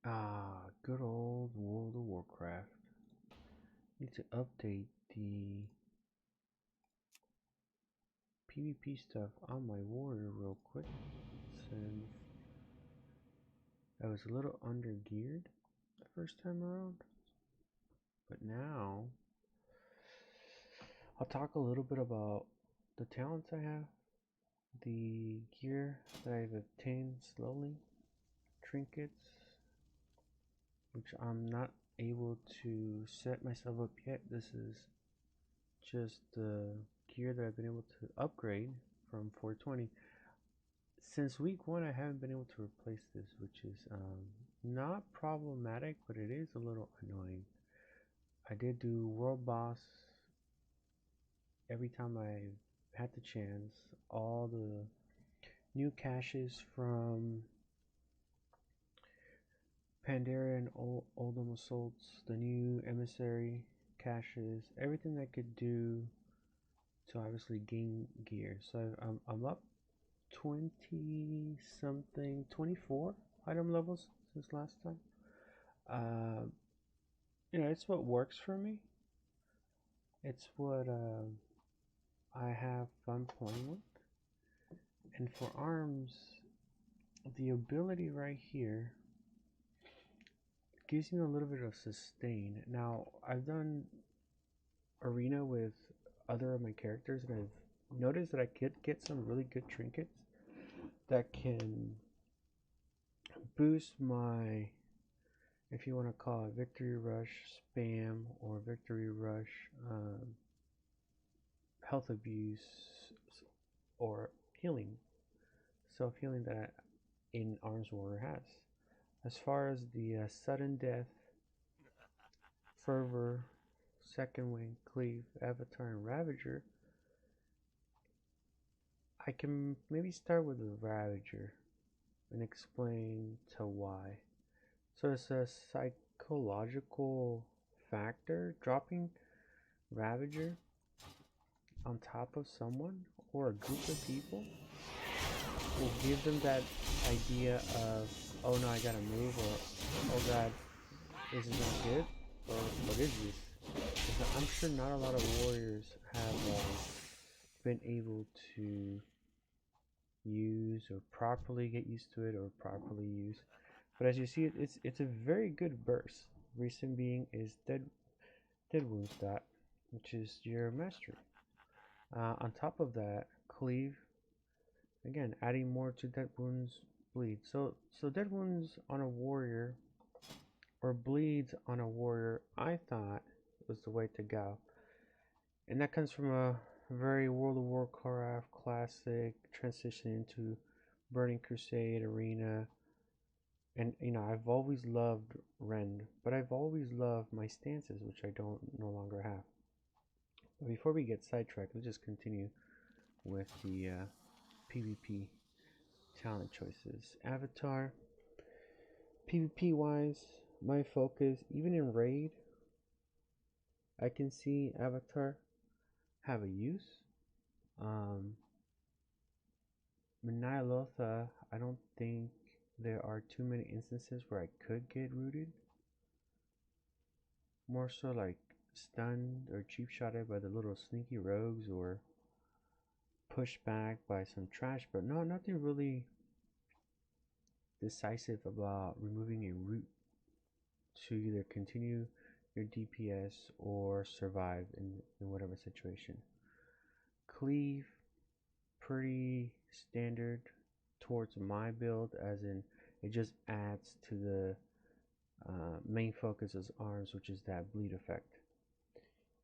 Good old World of Warcraft. Need to update the PvP stuff on my warrior real quick since I was a little under geared the first time around. But now I'll talk a little bit about the talents I have, the gear that I've obtained slowly, trinkets, which I'm not able to set myself up yet. This is just the gear that I've been able to upgrade from 420. Since week one, I haven't been able to replace this, which is not problematic, but it is a little annoying. I did do World Boss every time I had the chance. All the new caches from Pandaria and Oldham Assaults, the new Emissary caches, everything I could do to obviously gain gear. So I'm up 20 something, 24 item levels since last time. Uh, it's what works for me. It's what I have fun playing with. And for arms, the ability right here gives me a little bit of sustain. Now, I've done arena with other of my characters, and I've noticed that I could get some really good trinkets that can boost my, if you want to call it, victory rush spam or victory rush health abuse or healing, self healing that in Arms Warrior has. As far as the sudden death, fervor, second wing, cleave, avatar, and ravager, I can maybe start with the ravager and explain to why. So it's a psychological factor. Dropping ravager on top of someone or a group of people will give them that idea of, oh no, I gotta move, or oh god, this is not good, or what is this? Because I'm sure not a lot of warriors have been able to use or properly get used to it or properly use. But as you see, it's a very good burst. Reason being is dead wound stat, which is your mastery. On top of that, cleave, again adding more to dead wounds, bleed. So dead wounds on a warrior or bleeds on a warrior, I thought was the way to go, and that comes from a very World of Warcraft classic transition into Burning Crusade arena. And I've always loved Rend, but I've always loved my stances, which I don't no longer have. But before we get sidetracked, let's just continue with the PvP talent choices. Avatar, PvP wise, my focus, even in raid, I can see Avatar have a use. Nyalotha, I don't think there are too many instances where I could get rooted. More so like stunned or cheap shotted by the little sneaky rogues or pushed back by some trash, but no, nothing really decisive about removing a root to either continue your DPS or survive in whatever situation. Cleave, pretty standard towards my build, as in it just adds to the main focus as arms, which is that bleed effect,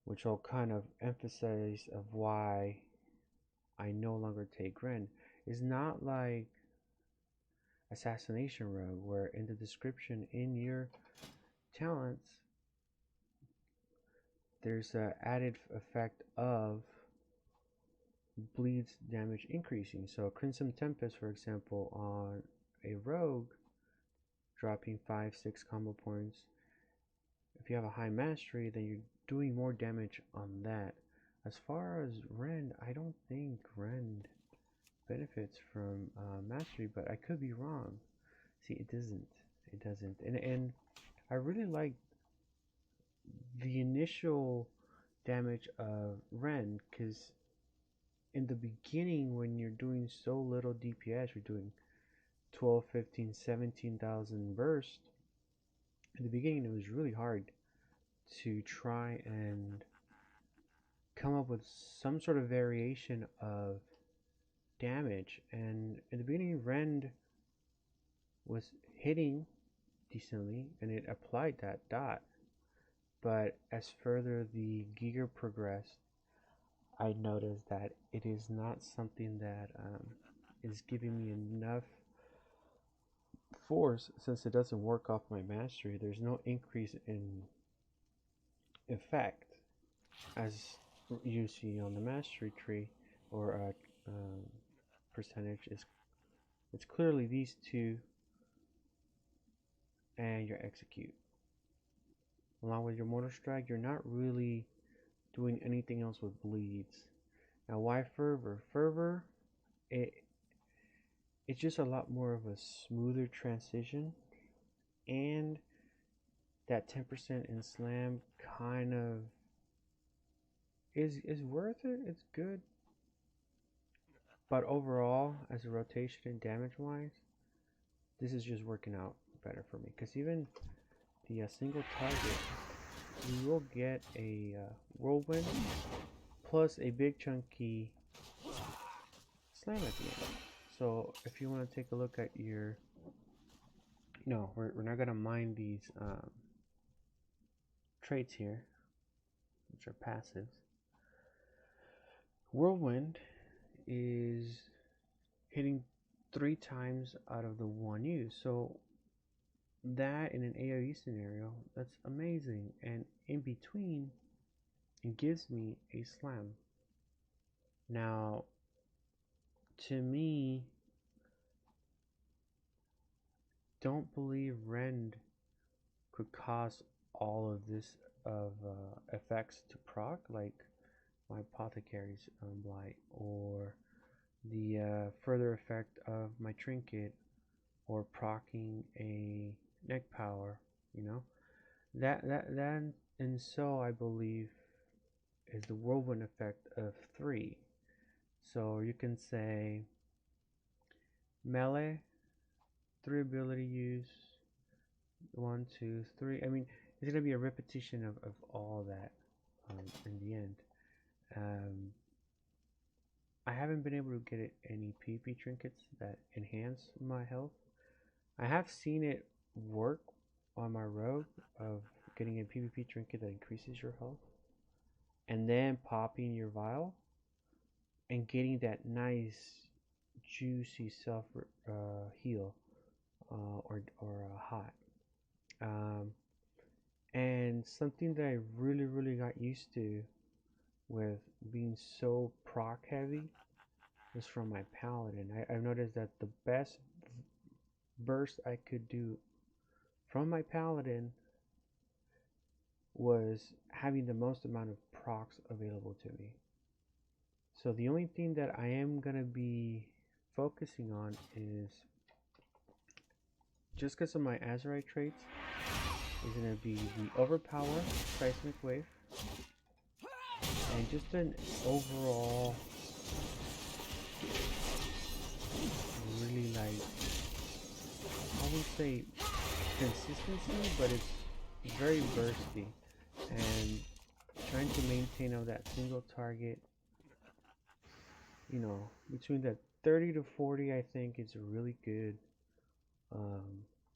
which will kind of emphasize of why I no longer take Ren. Is not like Assassination Rogue, where in the description in your talents there's an added effect of bleeds damage increasing. So Crimson Tempest, for example, on a rogue, dropping 5-6 combo points. If you have a high mastery, then you're doing more damage on that. As far as Rend, I don't think Rend benefits from mastery, but I could be wrong. See, it doesn't. it doesn't. And I really like the initial damage of Ren, because in the beginning when you're doing so little DPS, you're doing 12, 15, 17,000 burst. In the beginning it was really hard to try and come up with some sort of variation of damage. And in the beginning Rend was hitting decently and it applied that dot, but as further the gear progressed, I noticed that it is not something that is giving me enough force. Since it doesn't work off my mastery, there's no increase in effect as you see on the mastery tree, or percentage. It's clearly these two and your execute. Along with your mortal strike, you're not really doing anything else with bleeds. Now why fervor? Fervor, it's just a lot more of a smoother transition, and that 10% in slam kind of is worth it. It's good, but overall, as a rotation and damage wise, this is just working out better for me. Because even the single target, you will get a whirlwind plus a big chunky slam at the end. So if you want to take a look at your, no, we're not gonna mind these traits here, which are passives. Whirlwind is hitting 3 times out of the one use. So that in an AoE scenario, that's amazing. And in between, it gives me a slam. Now, to me, don't believe Rend could cause all of this of effects to proc, like my apothecary's blight, or the further effect of my trinket, or procking a neck power, you know, that and so I believe is the whirlwind effect of 3. So you can say melee, 3 ability use, 1, 2, 3. I mean, it's gonna be a repetition of all that in the end. I haven't been able to get it any PP trinkets that enhance my health. I have seen it work on my rogue of getting a PvP trinket that increases your health, and then popping your vial and getting that nice juicy self heal or hot. And something that I really got used to with being so proc heavy was from my paladin. I've noticed that the best burst I could do from my paladin was having the most amount of procs available to me. So the only thing that I am gonna be focusing on is, just because of my Azerite traits, is gonna be the overpower seismic wave, and just an overall really, like, I won't say consistency, but it's very bursty, and trying to maintain on that single target, you know, between that 30 to 40, I think is a really good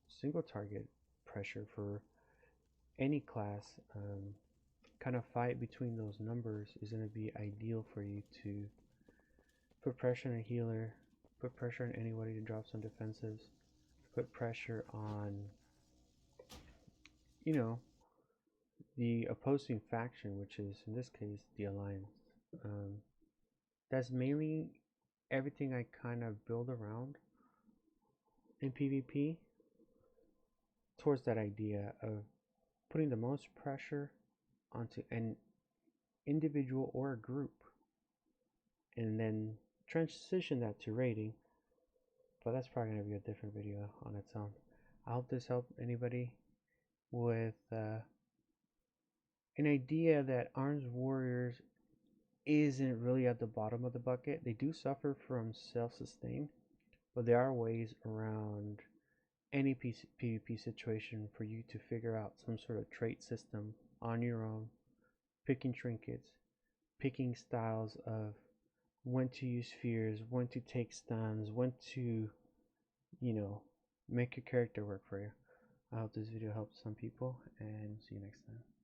single target pressure for any class. Kind of fight between those numbers is going to be ideal for you to put pressure on a healer, put pressure on anybody to drop some defensives, put pressure on, you know, the opposing faction, which is in this case the Alliance. That's mainly everything I kind of build around in PvP, towards that idea of putting the most pressure onto an individual or a group, and then transition that to raiding. But that's probably going to be a different video on its own. I hope this helped anybody with an idea that Arms Warriors isn't really at the bottom of the bucket. They do suffer from self-sustain, but there are ways around any PvP situation for you to figure out some sort of trait system on your own, picking trinkets, picking styles of when to use fears, when to take stuns, when to, you know, make your character work for you. I hope this video helped some people, and see you next time.